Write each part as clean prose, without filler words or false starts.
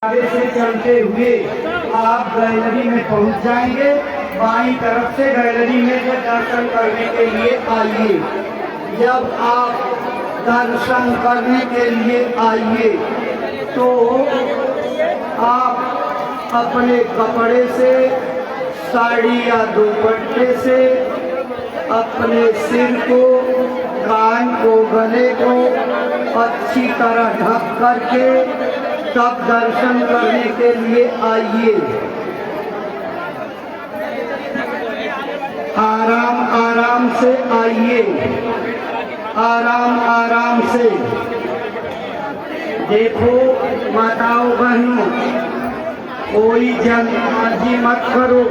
आगे से चलते हुए आप गैलरी में पहुंच जाएंगे। बाईं तरफ से गैलरी में से दर्शन करने के लिए आइए। जब आप दर्शन करने के लिए आइए तो आप अपने कपड़े से, साड़ी या दुपट्टे से अपने सिर को, कान को, गले को अच्छी तरह ढक करके तब दर्शन करने के लिए आइए। आराम आराम से आइए, आराम आराम से। देखो माताओं बहनों, कोई जल्दबाजी मत करो।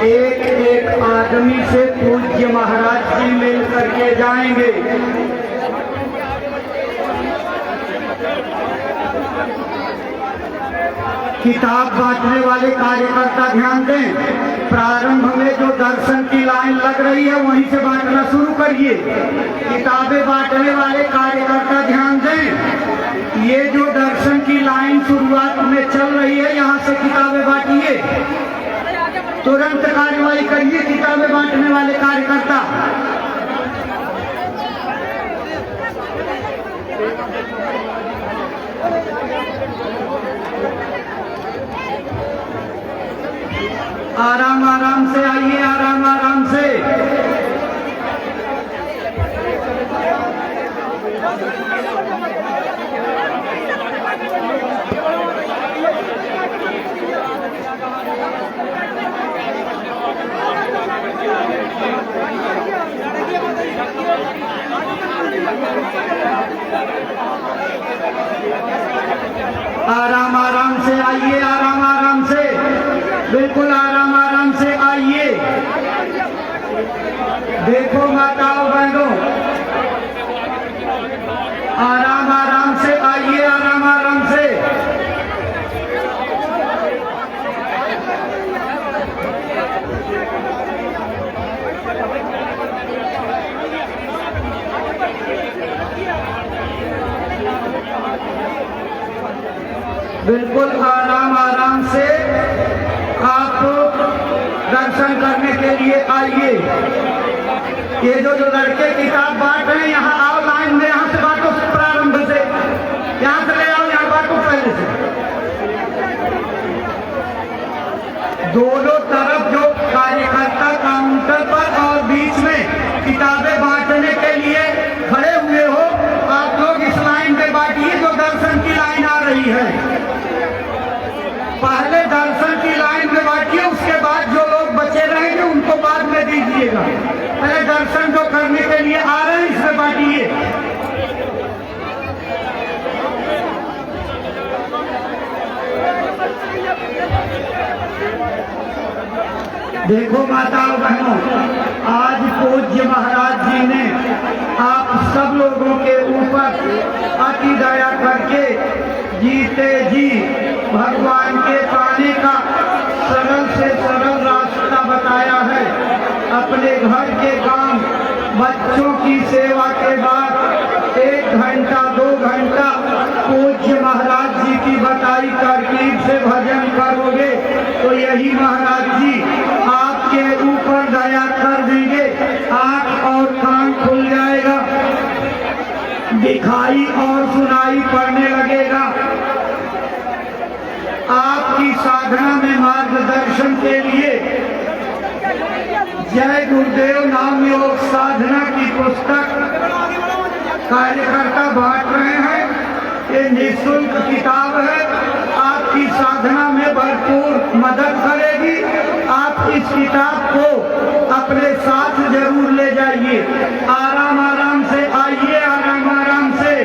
एक एक आदमी से पूज्य महाराज जी मिल करके जाएंगे। किताब बांटने वाले कार्यकर्ता ध्यान दें, प्रारंभ में जो दर्शन की लाइन लग रही है वहीं से बांटना शुरू करिए। किताबें बांटने वाले कार्यकर्ता ध्यान दें, ये जो दर्शन की लाइन शुरुआत में चल रही है यहाँ से किताबें बांटिए, तुरंत कार्रवाई करिए किताबें बांटने वाले कार्यकर्ता। आराम आराम से आइए, आराम आराम से। आराम आराम से आइए, आराम आराम से, बिल्कुल आराम आराम से आइए। देखो माताओं बहनों, आराम आराम से आइए, आराम आराम से। बिल्कुल आराम आराम से आप दर्शन करने के लिए आइए। ये जो लड़के किताब बांट रहे हैं, यहाँ आओ लाइन में, यहाँ से बांटो प्रारंभ से, यहाँ से ले आओ, यहाँ बांटो पहले से। दोनों तरफ जो कार्यकर्ता काउंटर पर और बीच में किताबें बांटने के लिए खड़े हुए हो, आप लोग इस लाइन में बांटिए जो दर्शन की लाइन आ रही है। पहले दर्शन की लाइन में बांटिए, उसके बाद जो लोग बचे रहेंगे उनको बाद में दीजिएगा। पहले दर्शन जो करने के लिए आ रहे हैं इसमें बांटिए। देखो माताओं बहनों, आज पूज्य महाराज जी ने आप सब लोगों के ऊपर अति दया करके जीते जी भगवान के पाने का सरल से सरल रास्ता बताया है। अपने घर के काम, बच्चों की सेवा के बाद 1 घंटा 2 घंटा पूज्य महाराज जी की बताई तरकीब से भजन करोगे तो यही महाराज जी आपके ऊपर दया कर देंगे। आँख और कान खुल जाएगा, दिखाई और सुनाई पड़ने लगेगा। आपकी साधना में मार्गदर्शन के लिए जय गुरुदेव नाम योग साधना की पुस्तक कार्यकर्ता बांट रहे हैं। ये निःशुल्क किताब है, आपकी साधना में भरपूर मदद करेगी। आप इस किताब को अपने साथ जरूर ले जाइए। आराम आराम से आइए, आराम आराम से,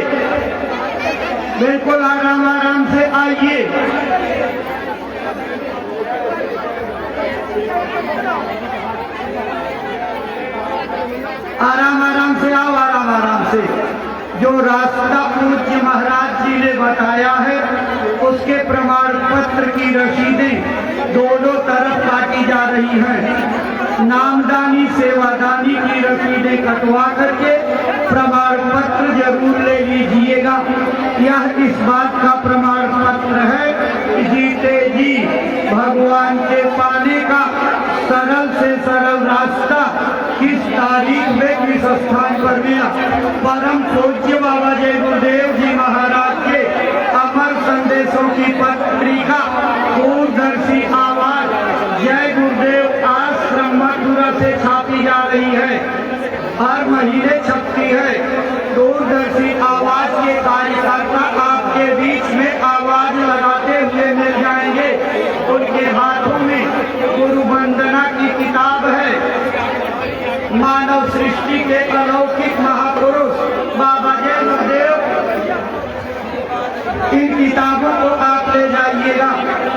बिल्कुल आराम आराम से आइए। आराम आराम से आओ, आराम आराम से। जो रास्ता पूज्य महाराज जी ने बताया है उसके प्रमाण पत्र की रसीदें दोनों तरफ काटी जा रही हैं। नामदानी सेवादानी की रसीदें कटवा करके प्रमाण पत्र जरूर ले लीजिएगा। यह इस बात का प्रमाण पत्र आवाज लगाते हुए मिल जाएंगे। उनके हाथों में गुरु वंदना की किताब है। मानव सृष्टि के अलौकिक महापुरुष बाबा जय गुरुदेव, इन किताबों को आप ले जाइएगा।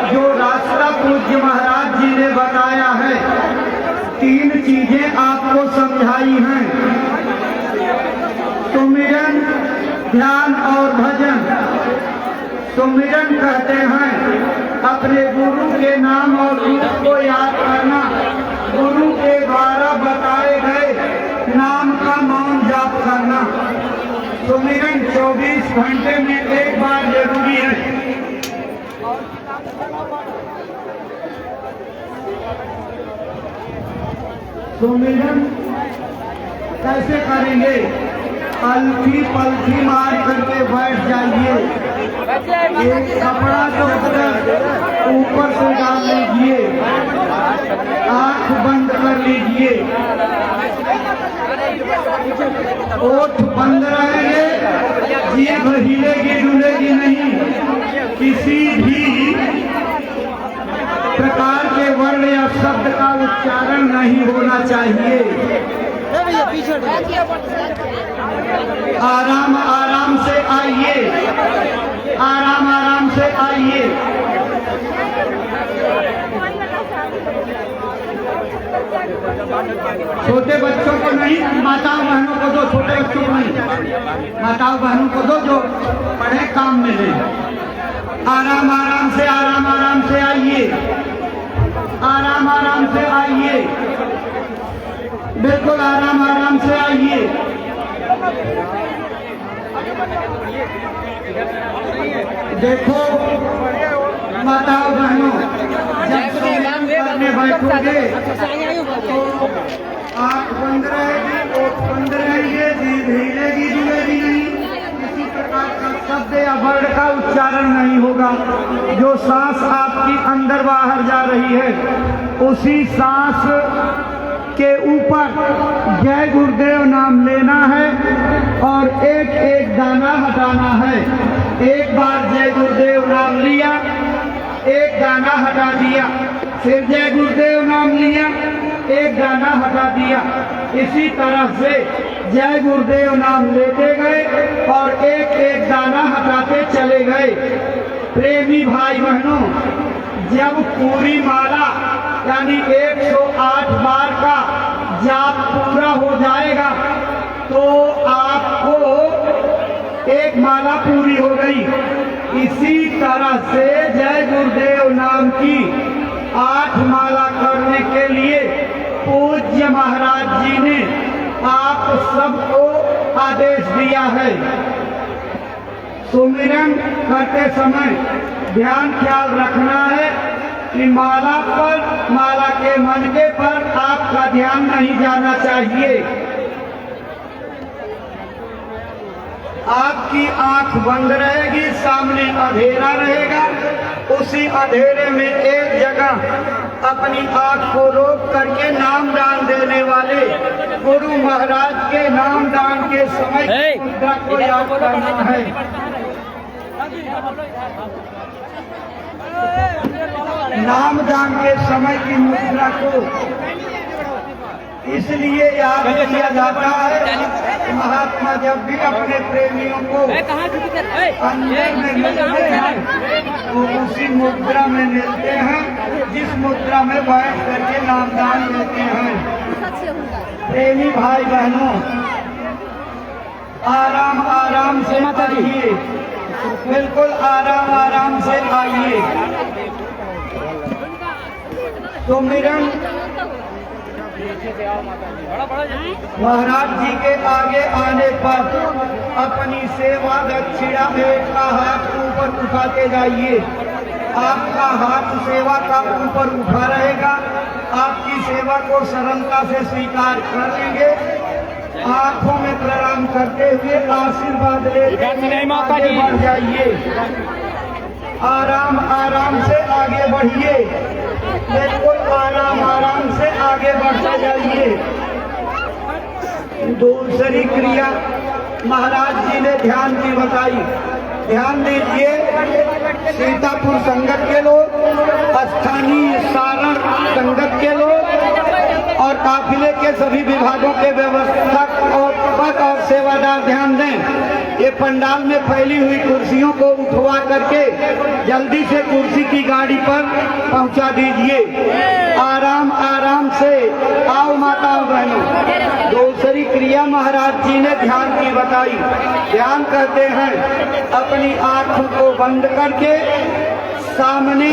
जो रास्ता पूज्य महाराज जी ने बताया है, 3 चीजें आपको समझाई हैं, सुमिरन, ध्यान और भजन। सुमिरन कहते हैं अपने गुरु के नाम और रूप को याद करना, गुरु के द्वारा बताए गए नाम का मौन जाप करना। सुमिरन 24 घंटे में एक बार जरूरी है। सुमिरन कैसे करेंगे? अलथी पलथी मार करके बैठ जाइए, एक कपड़ा जो ऊपर से डाल लीजिए, आंख बंद कर लीजिए, ओठ बंद रहेंगे, जीभ हिलेगी डुलेगी नहीं। किसी भी प्रकार के वर्ण या शब्द का उच्चारण नहीं होना चाहिए। आराम आराम से आइए, आराम आराम से आइए। छोटे बच्चों को नहीं, माताओं बहनों को दो, छोटे बच्चों को नहीं, माताओं बहनों को दो जो पढ़े काम में ले। आराम आराम से, आराम आराम से आइए, आराम आराम से आइए, बिल्कुल आराम आराम से आइए। देखो माताओं बहनों, जब करने बैठोगे तो आँख बंद रहेगी, ओठ बंद रहेंगे, जीभ हिलेगी डुलेगी नहीं। किसी प्रकार का शब्द या वर्ण का उच्चारण नहीं होगा। जो सांस आपकी अंदर बाहर जा रही है, उसी सांस के ऊपर जय गुरुदेव नाम लेना है और एक एक दाना हटाना है। एक बार जय गुरुदेव नाम लिया, एक दाना हटा दिया, फिर जय गुरुदेव नाम लिया, एक दाना हटा दिया। इसी तरह से जय गुरुदेव नाम लेते गए और एक एक दाना हटाते चले गए। प्रेमी भाई बहनों, जब पूरी माला यानी 108 बार का जाप पूरा हो जाएगा तो आपको एक माला पूरी हो गई। इसी तरह से जय गुरुदेव नाम की 8 माला करने के लिए पूज्य महाराज जी ने आप सबको आदेश दिया है। सुमिरन करते समय ध्यान ख्याल रखना है कि माला पर, माला के मनके पर आपका ध्यान नहीं जाना चाहिए। आपकी आंख बंद रहेगी, सामने अंधेरा रहेगा। उसी अंधेरे में एक जगह अपनी आंख को रोक करके नाम दान देने वाले गुरु महाराज के नाम दान के समय मुद्रा को याद करना है। नाम दान के समय की मुद्रा को इसलिए याद किया जाता है। महात्मा जब भी अपने प्रेमियों को अंदर में मिलते हैं तो उसी मुद्रा में मिलते हैं जिस मुद्रा में बैठ करके नामदान लेते हैं। प्रेमी भाई बहनों, आराम आराम से आइए, बिल्कुल आराम आराम से आइए। सुमिरन महाराज जी के आगे आने पर अपनी सेवा दक्षिणा में का हाथ ऊपर उठाते जाइए। आपका हाथ सेवा का ऊपर उठा रहेगा। आपकी सेवा को सरलता से स्वीकार कर लेंगे। आंखों में प्रणाम करते हुए आशीर्वाद लेते आगे बढ़ जाइए। आराम आराम से आगे बढ़िए, बिल्कुल आराम आराम से आगे बढ़ते जाइए। दूसरी क्रिया महाराज जी ने ध्यान की बताई। ध्यान दीजिए, सीतापुर संगत के लोग, स्थानीय सारण संगत के लोग और काफिले के सभी विभागों के व्यवस्थक और पद और सेवादार ध्यान दें। ये पंडाल में फैली हुई कुर्सियों को उठवा करके जल्दी से कुर्सी की गाड़ी पर पहुंचा दीजिए। आराम आराम से आओ माताओं बहनों। दूसरी क्रिया महाराज जी ने ध्यान की बताई। ध्यान कहते हैं अपनी आंखों को बंद करके सामने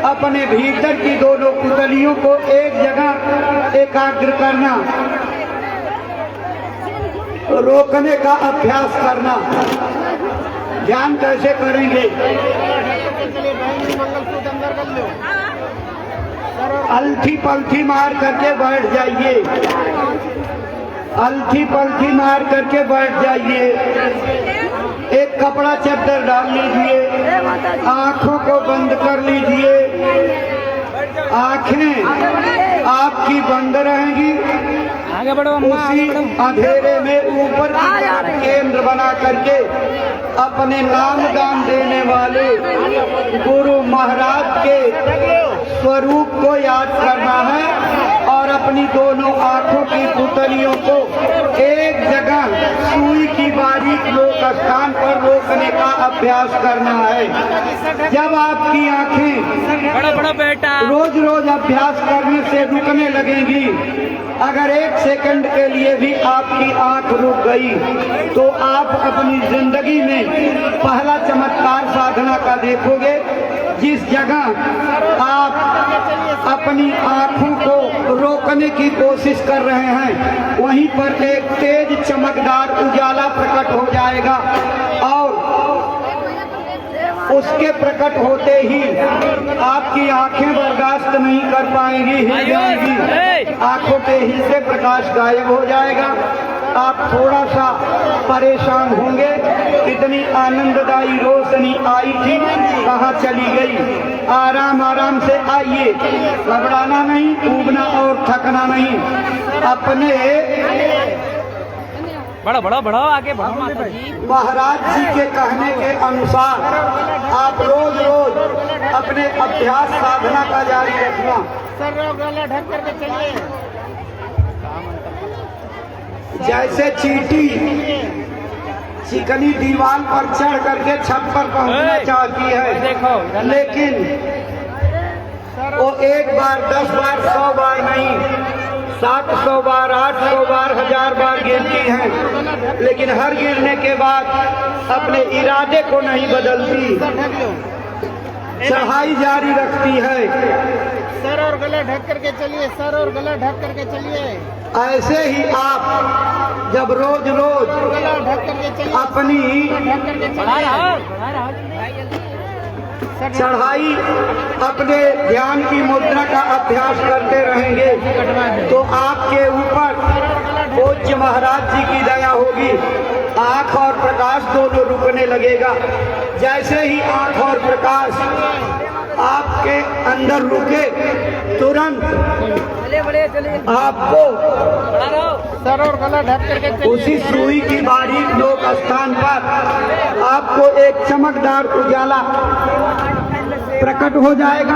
अपने भीतर की दोनों पुतलियों को एक जगह एकाग्र करना, रोकने का अभ्यास करना। ध्यान कैसे करेंगे? अलथी पलथी मार करके बैठ जाइए, अलथी पलथी मार करके बैठ जाइए। एक कपड़ा चद्दर डाल लीजिए, आंखों को बंद कर लीजिए। आंखें आपकी बंद रहेंगी। आगे बढ़ो उसी अंधेरे में ऊपर की तरफ केंद्र बना करके अपने नाम दान देने वाले गुरु महाराज के स्वरूप को याद करना है और अपनी दोनों आंखों की पुतलियों को एक जगह सुई की बारीक लोक स्थान पर रोकने का अभ्यास करना है। जब आपकी आंखें बड़ा बड़ा बेटा रोज रोज अभ्यास करने से रुकने लगेंगी, अगर एक सेकंड के लिए भी आपकी आंख रुक गई तो आप अपनी जिंदगी में पहला चमत्कार साधना का देखोगे। जिस जगह आप अपनी आंखों को रोकने की कोशिश कर रहे हैं वहीं पर एक तेज चमकदार उजाला प्रकट हो जाएगा और उसके प्रकट होते ही आपकी आंखें बर्दाश्त नहीं कर पाएंगी, हिल जाएंगी। आंखों के हिलते प्रकाश गायब हो जाएगा। आप थोड़ा सा परेशान होंगे, इतनी आनंददायी रोशनी आई थी कहाँ चली गई। आराम आराम से आइए, घबराना नहीं, ऊबना और थकना नहीं। अपने बड़ा बड़ा बड़ा आगे बढ़ो माता जी। महाराज जी के कहने के अनुसार आप रोज रोज अपने अभ्यास साधना का जारी रखना। सर गला ढक करके चलिए। जैसे चींटी चिकनी दीवार पर चढ़ करके छत पर पहुंचना चाहती है, देखो लेकिन वो एक बार 10 बार 100 बार नहीं, 700 बार 800 बार 1000 बार गिरती है, लेकिन हर गिरने के बाद अपने इरादे को नहीं बदलती, चढ़ाई जारी रखती है। सर और गला ढक करके चलिए, सर और गला ढक करके चलिए। ऐसे ही आप जब रोज रोज गला ढक करके चलिए, अपनी ढक करके बढ़ा चलिए। रहा चढ़ाई अपने ध्यान की मुद्रा का अभ्यास करते रहेंगे तो आपके ऊपर पूज्य महाराज जी की दया होगी। आंख और प्रकाश दोनों रुकने लगेगा। जैसे ही आंख और प्रकाश आपके अंदर रुके तुरंत आपको सर और गला ढक करके चलिए। उसी सुई की बारीक लोक स्थान पर आपको एक चमकदार उजाला प्रकट हो जाएगा।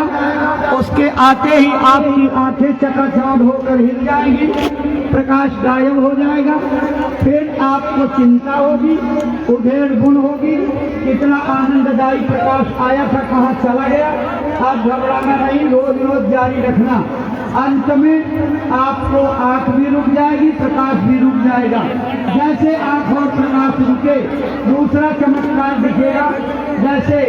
उसके आते ही आपकी आंखें चकाचौंध होकर हिल जाएंगी, प्रकाश गायब हो जाएगा। फिर आपको चिंता होगी, उधेड़ बुन होगी, कितना आनंददायी प्रकाश आया था कहाँ चला गया। आप घबराना नहीं, रोज रोज जारी रखना। अंत में आपको आंख भी रुक जाएगी, प्रकाश भी रुक जाएगा। जैसे आंख और प्रकाश रुके दूसरा चमत्कार दिखेगा। जैसे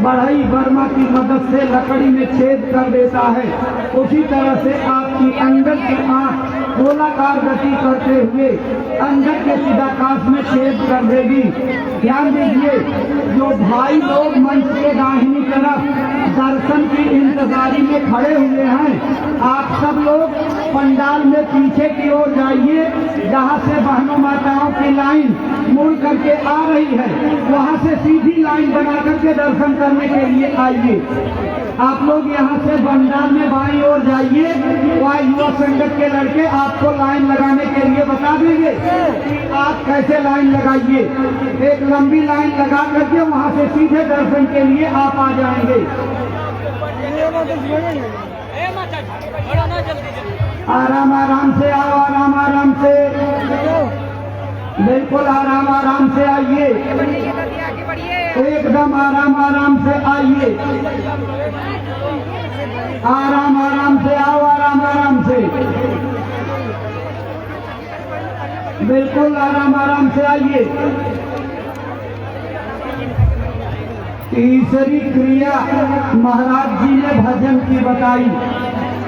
बढ़ई बर्मा की मदद से लकड़ी में छेद कर देता है, उसी तरह से आपकी अंदर की आंख गोलाकार गति करते हुए अंदर के चिदाकाश में छेद कर देगी। ध्यान दीजिए, जो भाई लोग मंच के दाहिनी तरफ दर्शन की इंतजारी में खड़े हुए हैं, आप सब लोग पंडाल में पीछे की ओर जाइए। जहाँ से बहनों माताओं की लाइन मुड़ करके आ रही है, वहाँ से सीधी लाइन बना करके दर्शन करने के लिए आइए। आप लोग यहाँ से बंडाल में बाईं ओर जाइए, वहाँ युवा संगत के लड़के आपको लाइन लगाने के लिए बता देंगे कि आप कैसे लाइन लगाइए। एक लंबी लाइन लगा करके वहाँ से सीधे दर्शन के लिए आप आ जाएंगे। आराम आराम से आओ, आराम आराम से, बिल्कुल आराम आराम से आइए, एकदम आराम आराम से आइए, आराम आराम से आओ, आराम आराम से, बिल्कुल आराम आराम से आइए। तीसरी क्रिया महाराज जी ने भजन की बताई।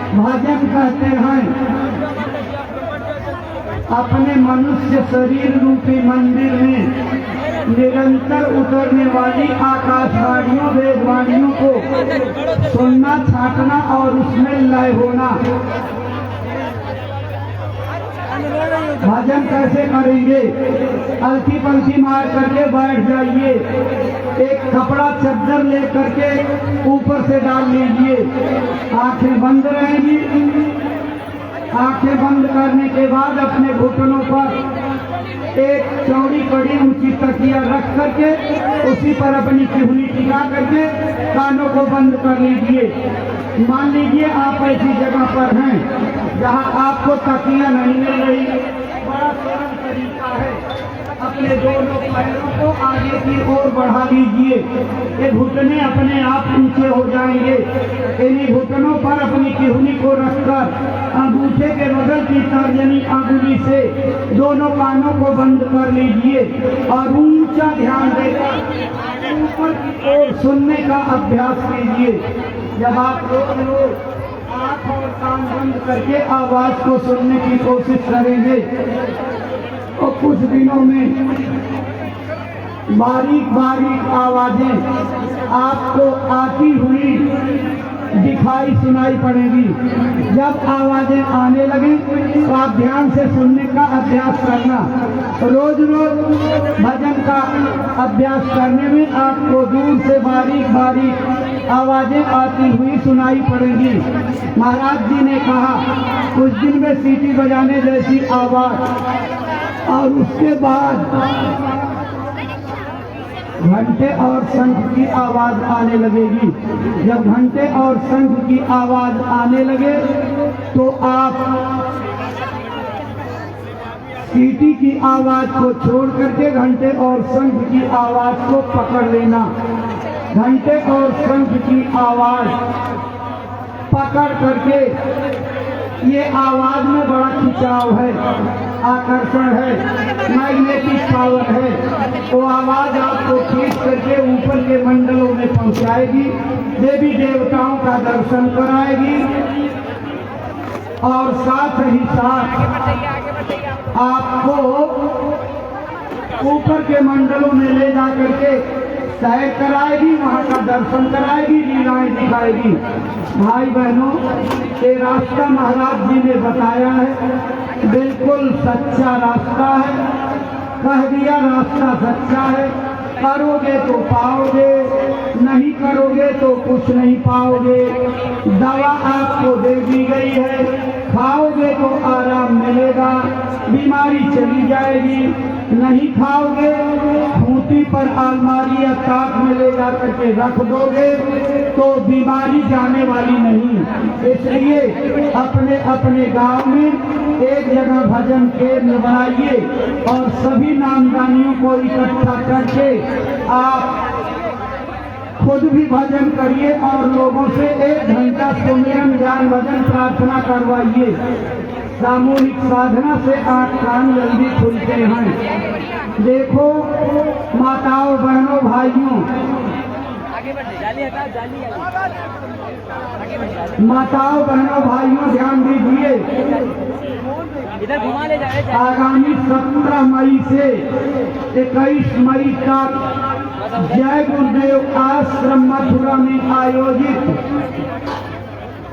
भजन कहते हैं अपने मनुष्य शरीर रूपी मंदिर में निरंतर उतरने वाली आकाशवाणियों वेदवाणियों को सुनना, छांटना और उसमें लय होना। भजन कैसे करेंगे? अलती पलती मार करके बैठ जाइए, एक कपड़ा चद्दर ले करके ऊपर से डाल लीजिए, आंखें बंद रहेंगी। आंखें बंद करने के बाद अपने घुटनों पर एक चौड़ी कड़ी ऊंची तकिया रख करके उसी पर अपनी चिहुली टिका करके कानों को बंद कर लीजिए। मान लीजिए आप ऐसी जगह पर हैं जहां आपको तकिया नहीं मिल रही। बड़ा सरल तरीका है, अपने दोनों पैरों को आगे की ओर बढ़ा लीजिए। ये घुटने अपने आप ऊंचे हो जाएंगे। इन्हीं घुटनों पर अपनी चिहुली को रखकर अंगूठे के बगल की तर्जनी अंगुली से दोनों कानों को बंद कर लीजिए और ऊंचा ध्यान देकर ऊपर की ओर सुनने का अभ्यास कीजिए। जब आप लोग आँख और कान बंद करके आवाज को सुनने की कोशिश करेंगे तो कुछ दिनों में बारीक बारीक आवाजें आपको आती हुई दिखाई सुनाई पड़ेगी। जब आवाजें आने लगे तो आप ध्यान से सुनने का अभ्यास करना। रोज रोज भजन का अभ्यास करने में आपको दूर से बारीक बारीक आवाजें आती हुई सुनाई पड़ेंगी। महाराज जी ने कहा कुछ दिन में सीटी बजाने जैसी आवाज और उसके बाद घंटे और शंख की आवाज आने लगेगी। जब घंटे और शंख की आवाज आने लगे तो आप सीटी की आवाज को छोड़ करके घंटे और शंख की आवाज को पकड़ लेना। घंटे और शंख की आवाज पकड़ करके, ये आवाज में बड़ा खिंचाव है, आकर्षण है, मैग्नेटिक पावर है। वो आवाज आपको खींच करके ऊपर के मंडलों में पहुंचाएगी, देवी देवताओं का दर्शन कराएगी और साथ ही साथ आपको ऊपर के मंडलों में ले जा करके सैर कराएगी, वहाँ का दर्शन कराएगी, लीलाएं दिखाएगी। भाई बहनों, ये रास्ता महाराज जी ने बताया है, बिल्कुल सच्चा रास्ता है। कह दिया रास्ता सच्चा है, करोगे तो पाओगे, नहीं करोगे तो कुछ नहीं पाओगे। दवा आपको दे दी गई है, खाओगे तो आराम मिलेगा, बीमारी चली जाएगी। नहीं खाओगे, खूंटी पर अलमारी या ताक में ले जा करके रख दोगे तो बीमारी जाने वाली नहीं। इसलिए अपने अपने गांव में एक जगह भजन केंद्र बनाइए और सभी नामदानियों को इकट्ठा करके आप खुद भी भजन करिए और लोगों से 1 घंटा सुमिरन ज्ञान भजन प्रार्थना करवाइए। सामूहिक साधना से आँख कान जल्दी खुलते हैं। देखो माताओं बहनों भाइयों, माताओं बहनों भाइयों ध्यान दीजिए। इधर घुमा ले जाए। आगामी 17 मई से 21 मई तक जय गुरुदेव आश्रम मथुरा में आयोजित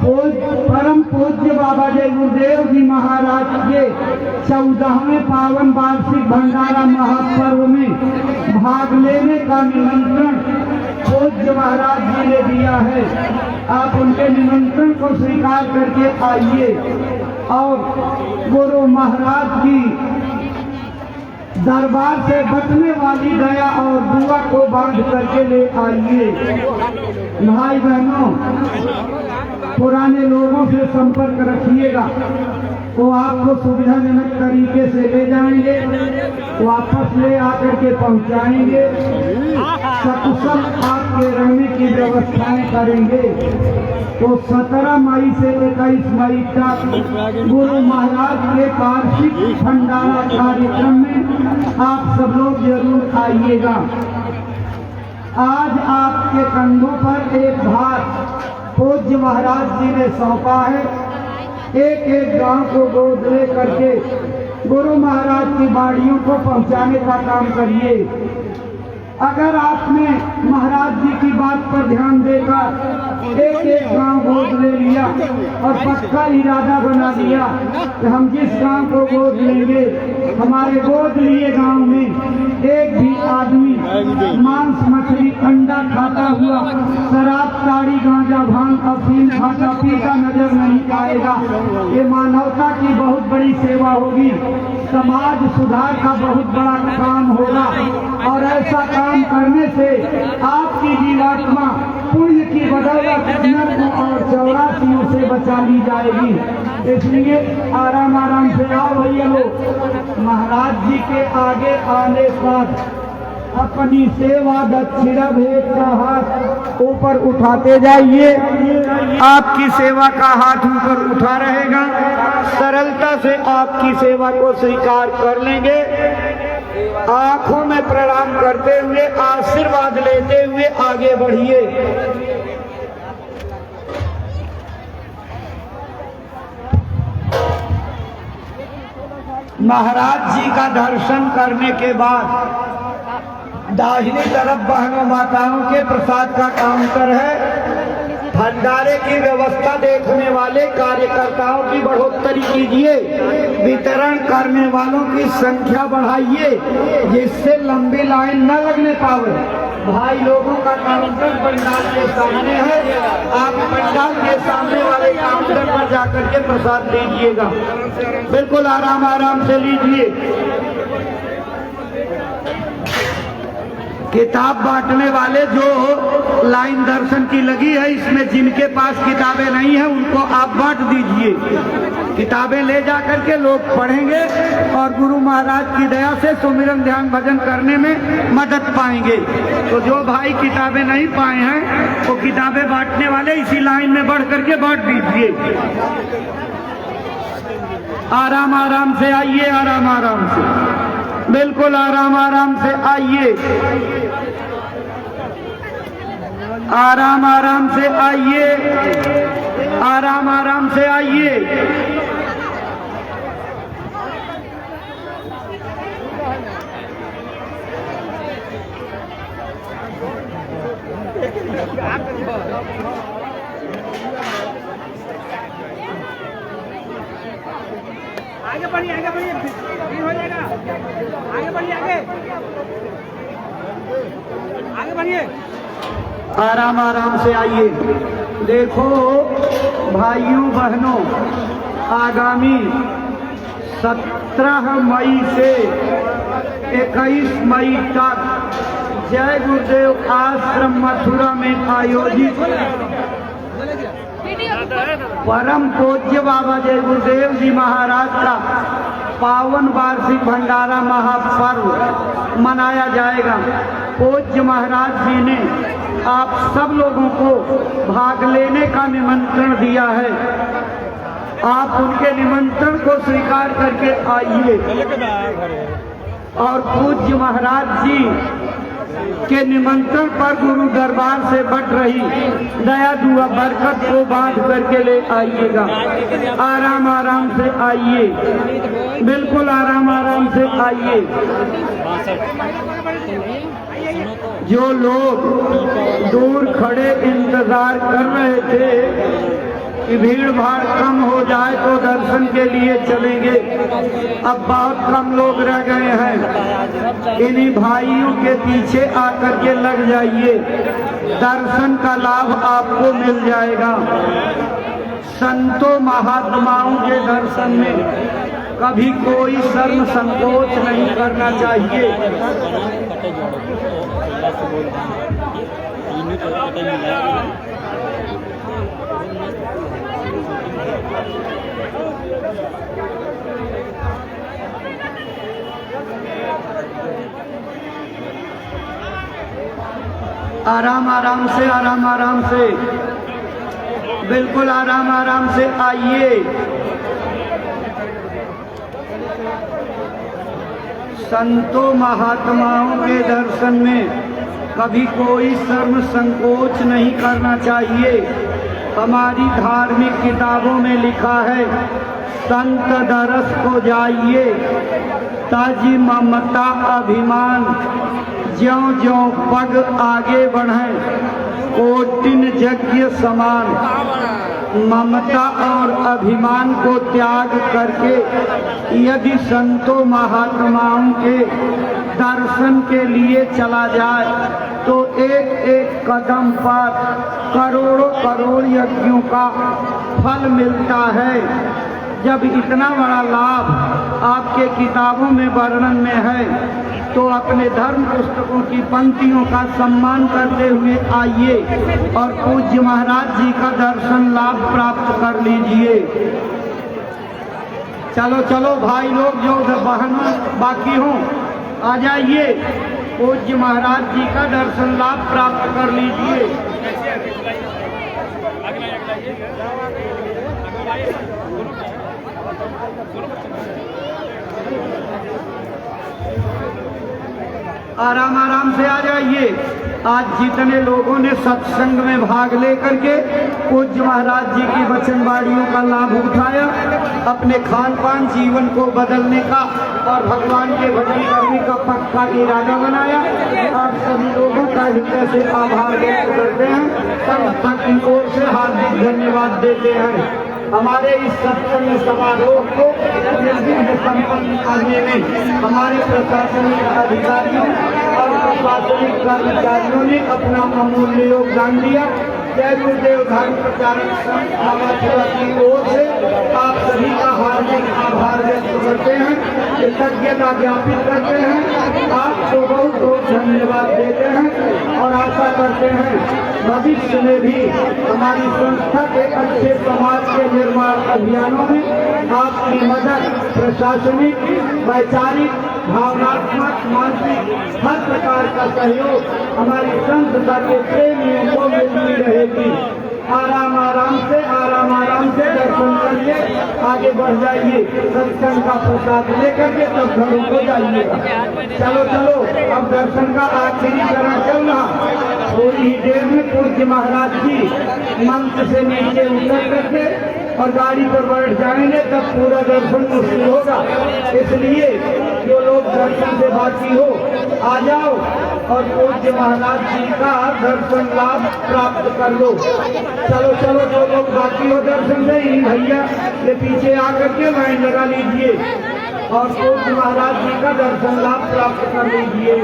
परम पूज्य बाबा जय गुरुदेव जी महाराज के 14वें पावन वार्षिक भंडारा महापर्व में भाग लेने का निमंत्रण पूज्य महाराज जी ने दिया है। आप उनके निमंत्रण को स्वीकार करके आइए और गुरु महाराज की दरबार से बचने वाली दया और दुआ को बांध करके ले आइए। भाई बहनों, पुराने लोगों से संपर्क रखिएगा, वो आपको सुविधाजनक तरीके से ले जाएंगे, वापस ले आकर के पहुंचाएंगे, सकुशल आपके रहने की व्यवस्थाएं करेंगे। तो 17 मई से 21 मई तक गुरु महाराज के वार्षिक भंडारा कार्यक्रम में आप सब लोग जरूर आइएगा। आज आपके कंधों पर एक भार पूज्य महाराज जी ने सौंपा है। एक एक गांव को गोद ले करके गुरु महाराज की बाड़ियों को पहुंचाने का काम करिए। अगर आपने महाराज जी की बात पर ध्यान देकर एक एक गांव गोद ले लिया और पक्का इरादा बना लिया कि हम जिस गांव को गोद लेंगे, हमारे गोद लिए गांव में एक भी आदमी मांस मछली अंडा खाता हुआ, शराब ताड़ी गांजा भांग अफीम खाता पीता नजर नहीं आएगा। ये मानवता की बहुत बड़ी सेवा होगी, समाज सुधार का बहुत बड़ा काम होगा और ऐसा काम करने से आपकी जीवात्मा पुण्य की बदौलत नर्क और 84 से बचा ली जाएगी। इसलिए आराम आराम से आओ भैया लोग। महाराज जी के आगे आने पर अपनी सेवा दक्षिणा भेंट का हाथ ऊपर उठाते जाइए। आपकी सेवा का हाथ ऊपर उठा रहेगा, सरलता से आपकी सेवा को स्वीकार कर लेंगे। आंखों में प्रणाम करते हुए आशीर्वाद लेते हुए आगे बढ़िए। महाराज जी का दर्शन करने के बाद दाहिनी तरफ बहनों माताओं के प्रसाद का काउंटर है। भंडारे की व्यवस्था देखने वाले कार्यकर्ताओं की बढ़ोतरी कीजिए, वितरण करने वालों की संख्या बढ़ाइए, जिससे लंबी लाइन न लगने पावे। भाई लोगों का काउंटर पंडाल के सामने है, आप पंडाल के सामने वाले काउंटर पर जाकर के प्रसाद लीजिएगा। बिल्कुल आराम आराम से लीजिए। किताब बांटने वाले जो लाइन दर्शन की लगी है, इसमें जिनके पास किताबें नहीं है उनको आप बांट दीजिए। किताबें ले जाकर के लोग पढ़ेंगे और गुरु महाराज की दया से सुमिरन ध्यान भजन करने में मदद पाएंगे। तो जो भाई किताबें नहीं पाए हैं वो किताबें बांटने वाले इसी लाइन में बढ़ करके बांट दीजिए। आराम आराम से आइए, आराम आराम से, बिल्कुल आराम आराम से आइए, आराम आराम से आइए, आराम आराम से आइए। आगे बढ़िए, आगे बढ़िए, भीड़ हो जाएगा। आगे बढ़िए, आगे बढ़िए, आराम आराम से आइए। देखो भाइयों बहनों, आगामी 17 मई से 21 मई तक जय गुरुदेव आश्रम मथुरा में आयोजित परम पूज्य बाबा जय गुरुदेव जी महाराज का पावन वार्षिक भंडारा महापर्व मनाया जाएगा। पूज्य महाराज जी ने आप सब लोगों को भाग लेने का निमंत्रण दिया है। आप उनके निमंत्रण को स्वीकार करके आइए और पूज्य महाराज जी के निमंत्रण पर गुरु दरबार से बट रही दया दुआ बरकत को बांध करके ले आइएगा। आराम आराम से आइए, बिल्कुल आराम आराम से आइए। जो लोग दूर खड़े इंतजार कर रहे थे कि भीड़ भाड़ कम हो जाए तो दर्शन के लिए चलेंगे। अब बहुत कम लोग रह गए हैं। इन्हीं भाइयों के पीछे आकर के लग जाइए, दर्शन का लाभ आपको मिल जाएगा। संतों महात्माओं के दर्शन में कभी कोई शर्म संकोच नहीं करना चाहिए। आराम आराम से, आराम आराम से, बिल्कुल आराम आराम से आइए। संतों महात्माओं के दर्शन में कभी कोई शर्म संकोच नहीं करना चाहिए। हमारी धार्मिक किताबों में लिखा है, संत दरस को जाइए, ताजी ममता अभिमान, ज्यों ज्यों पग आगे बढ़े कोटिन यज्ञ समान। ममता और अभिमान को त्याग करके यदि संतों महात्माओं के दर्शन के लिए चला जाए तो एक एक कदम पर करोड़ों करोड़ यज्ञों का फल मिलता है। जब इतना बड़ा लाभ आपके किताबों में वर्णन में है तो अपने धर्म पुस्तकों की पंक्तियों का सम्मान करते हुए आइए और पूज्य महाराज जी का दर्शन लाभ प्राप्त कर लीजिए। चलो चलो भाई लोग, जो बहनों बाकी हों आ जाइए, पूज्य महाराज जी का दर्शन लाभ प्राप्त कर लीजिए। आराम आराम से आ जाइए। आज जितने लोगों ने सत्संग में भाग लेकर के पूज्य महाराज जी की वचनवाणियों का लाभ उठाया, अपने खान पान जीवन को बदलने का और भगवान के भजन करने का पक्का इरादा बनाया, आप सभी लोगों का हृदय से आभार व्यक्त करते हैं। संस्था की ओर से हार्दिक धन्यवाद देते हैं। हमारे इस सत्संग समारोह को निर्विघ्न संपन्न करने में हमारे प्रशासनिक अधिकारियों और प्रशासनिक कर्मचारियों ने अपना अमूल्य योगदान दिया। जय गुरुदेव धर्म प्रचारक संघ मथुरा की ओर से आप सभी का हार्दिक आभार व्यक्त करते हैं, कृतज्ञता ज्ञापित करते हैं, आपको बहुत बहुत धन्यवाद देते हैं और आशा करते हैं भविष्य में भी हमारी संस्था के अच्छे समाज के निर्माण अभियानों में आपकी मदद प्रशासनिक, वैचारिक, भावनात्मक, मानसिक हर प्रकार का सहयोग हमारी संस्था के प्रेमियों को मिलती रहेगी। आराम आराम से, आराम आराम से दर्शन करिए, आगे बढ़ जाइए, सत्संग का प्रसाद लेकर के तब घरों को जाइएगा। चलो चलो, अब दर्शन का आखिरी चरण चल रहा। थोड़ी ही देर में पूज्य महाराज जी मंच से नीचे उतर करके और गाड़ी पर बैठ जाएंगे, तब पूरा दर्शन मुश्किल होगा। इसलिए जो लोग दर्शन से बाकी हो आ जाओ और पूज्य महाराज जी का दर्शन लाभ प्राप्त कर लो। चलो चलो, जो लोग बाकी हो दर्शन से, इन भैया के पीछे आकर के लाइन लगा लीजिए और पूज्य महाराज जी का दर्शन लाभ प्राप्त कर लीजिए।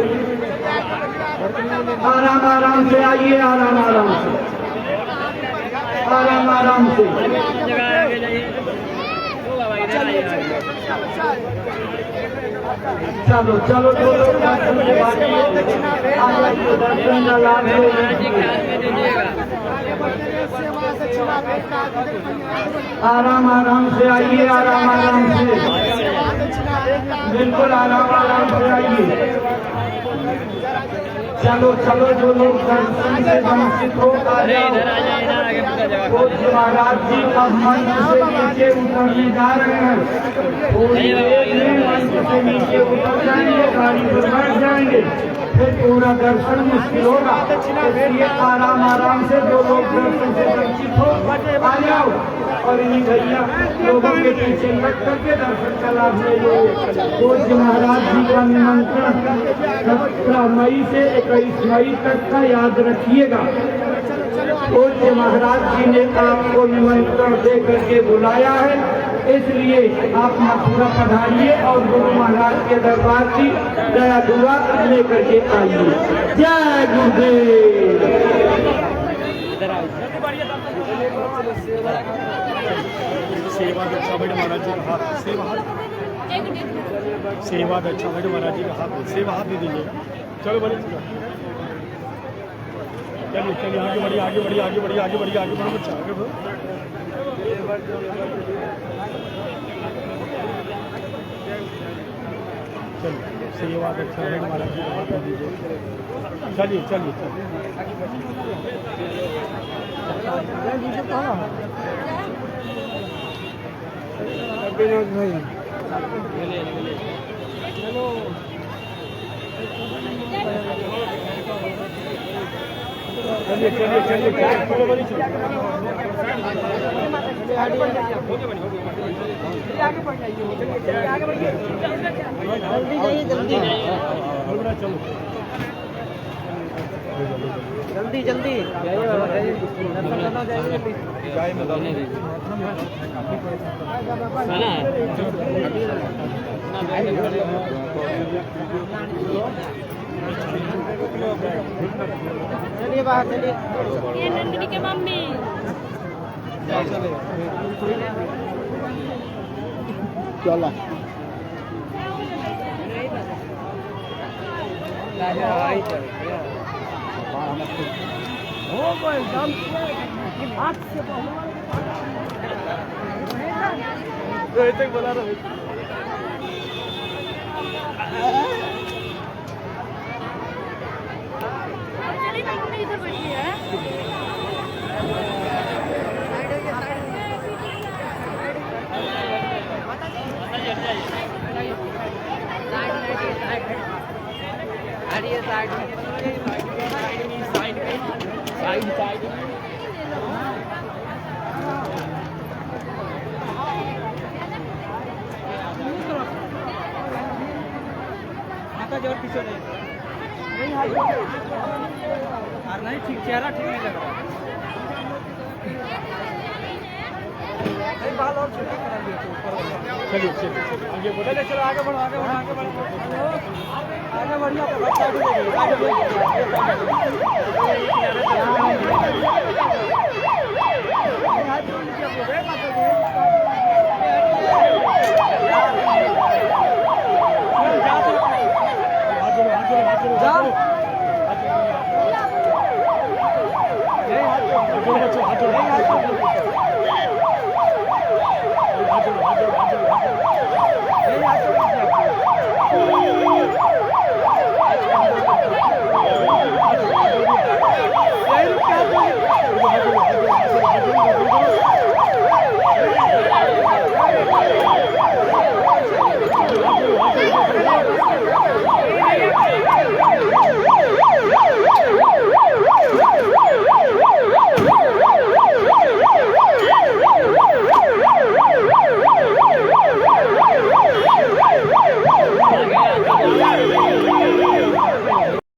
आराम आराम से आइए, आराम आराम से, आराम आराम से। चलो चलो, जो लोग दर्शन के बाकी हो आ जाइए, दर्शन का लाभ आराम आराम से आइए, आराम आराम से, बिल्कुल आराम आराम से आइए। चलो चलो, जो लोग दर्शन से वंचित हो आ जाओ। पूज्य महाराज जी अब मंच से नीचे उतरने जा रहे हैं। थोड़ी देर में मंच से नीचे उतर जाएंगे, गाड़ी पर बैठ जाएंगे, फिर पूरा दर्शन मुश्किल होगा। इसलिए आराम आराम से जो लोग दर्शन से वंचित हो आ जाओ और इन्हीं भैया लोगों के पीछे लग करके दर्शन का लाभ ले लो। पूज्य महाराज जी का निमंत्रण 17 मई से 21 मई तक का याद रखिएगा। पूज्य महाराज जी ने आपको निमंत्रण दे करके बुलाया है, इसलिए आप मथुरा पधारिए और गुरु महाराज के दरबार की दया दुआ लेकर के आइए। जय गुरुदेव। सेवा दक्षा बैठ महाराज जी का हाथ सेवा दक्षा बैठ महाराज जी का हाथ सेवा हाथ दे दीजिएगा। चलो बड़े चलिए चलिए आगे बढ़िए आगे बढ़िए आगे बढ़िए आगे बढ़िए आगे बढ़ो बच्चा आगे बढ़ो। चलिए सेवा दक्षा बैठ महाराज जी का हाथ दे दीजिए। चलिए चलिए चलिए चलिए चलिए चलो बड़ी चलो आगे बढ़ जाइए, चलिए आगे बढ़िए, जल्दी जाइए जल्दी चलो जल्दी जल्दी चलिए बाहर चलिए। ये नंदिनी के मम्मी चला हो गए दम हाथ से बोला रहा चलिए ना मम्मी इधर बैठी है। माता जोर पीछे नहीं और नहीं ठीक, चेहरा ठीक नहीं लग रहा। बाल और छोटा करा दिया तो ऊपर वाला। चलिए चलिए आगे बढ़ो चलो आगे बढ़ो आगे बढ़ो आगे बढ़ो आगे बढ़िए, बच्चा भी आगे बढ़िए। हाथ जोड़ो